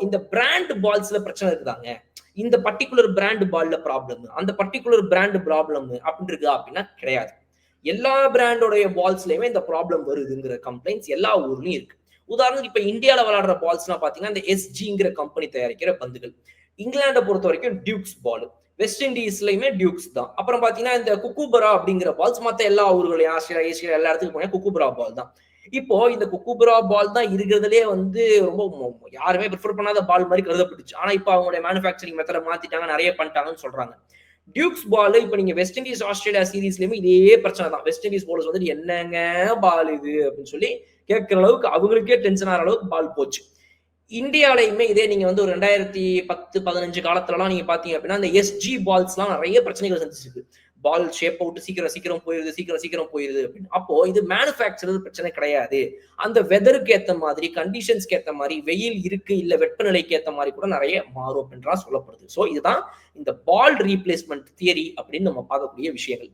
இந்த பிராண்ட் பால்ஸ்ல பிரச்சனை இருக்குதாங்க, இந்த பர்ட்டிகுலர் பிராண்ட் பால்ல ப்ராப்ளம், அந்த பர்ட்டிகுலர் பிராண்ட் ப்ராப்ளம் அப்படின்னு இருக்கா அப்படின்னா கிடையாது. எல்லா பிராண்டோடைய பால்ஸ்லயுமே இந்த ப்ராப்ளம் வருதுங்கிற கம்ப்ளைண்ட்ஸ் எல்லா ஊர்லயும் இருக்கு. உதாரணத்துக்கு இப்ப இந்தியால விளையாடுற பால்ஸ்லாம் பாத்தீங்கன்னா இந்த எஸ்ஜிங்கிற கம்பெனி தயாரிக்கிற பந்துகள். இங்கிலாண்டை பொறுத்த வரைக்கும் டியூக்ஸ் பால், வெஸ்ட் இண்டீஸ்லயுமே டியூக்ஸ் தான். அப்புறம் பாத்தீங்கன்னா இந்த குக்கூபரா அப்படிங்கிற பால்ஸ் மத்த எல்லா ஊர்களையும் ஆஸ்திரேலியா, ஏசியா எல்லா இடத்துக்கும் போனா குக்கூபரா பால் தான். இப்போ இந்த குக்கூபரா பால் தான் இருக்கிறதுலே வந்து ரொம்ப யாருமே ப்ரிஃபர் பண்ணாத பால் மாதிரி கருதப்பட்டுச்சு. ஆனா இப்போ அவங்களுடைய மேனுஃபேக்சரிங் மெத்தட மாத்திட்டாங்க, நிறைய பண்ணிட்டாங்கன்னு சொல்றாங்க. டியூக்ஸ் பால் இப்ப நீங்க வெஸ்ட் இண்டீஸ் ஆஸ்திரேலியா சீரீஸ்லயுமே இதே பிரச்சனை தான். வெஸ்ட் இண்டீஸ் போலர்ஸ் வந்துட்டு என்னங்க பால் இது அப்படின்னு சொல்லி கேட்கிற அளவுக்கு அவங்களுக்கே டென்ஷன் ஆகிற அளவுக்கு பால் போச்சு. இந்தியாலையுமே இதே நீங்க வந்து ஒரு 2010, 15 காலத்துலலாம் நீங்க பாத்தீங்க அப்படின்னா அந்த எஸ்ஜி பால்ஸ்லாம் நிறைய பிரச்சனைகள் சந்திச்சிருக்கு. பால் ஷேப் அவுட் சீக்கிரம் போயிருது, சீக்கிரம் போயிருது அப்படின்னு. அப்போ இது மேனுஃபேக்சரர் பிரச்சனை கிடையாது. அந்த வெதருக்கு ஏத்த மாதிரி, கண்டிஷன்ஸ்க்கு ஏத்த மாதிரி, வெயில் இருக்கு இல்ல வெப்பநிலைக்கு ஏத்த மாதிரி கூட நிறைய மாறும் அப்படின்றா சொல்லப்படுது. சோ இதுதான் இந்த பால் ரீப்ளேஸ்மெண்ட் தியரி அப்படின்னு நம்ம பார்க்கக்கூடிய விஷயங்கள்.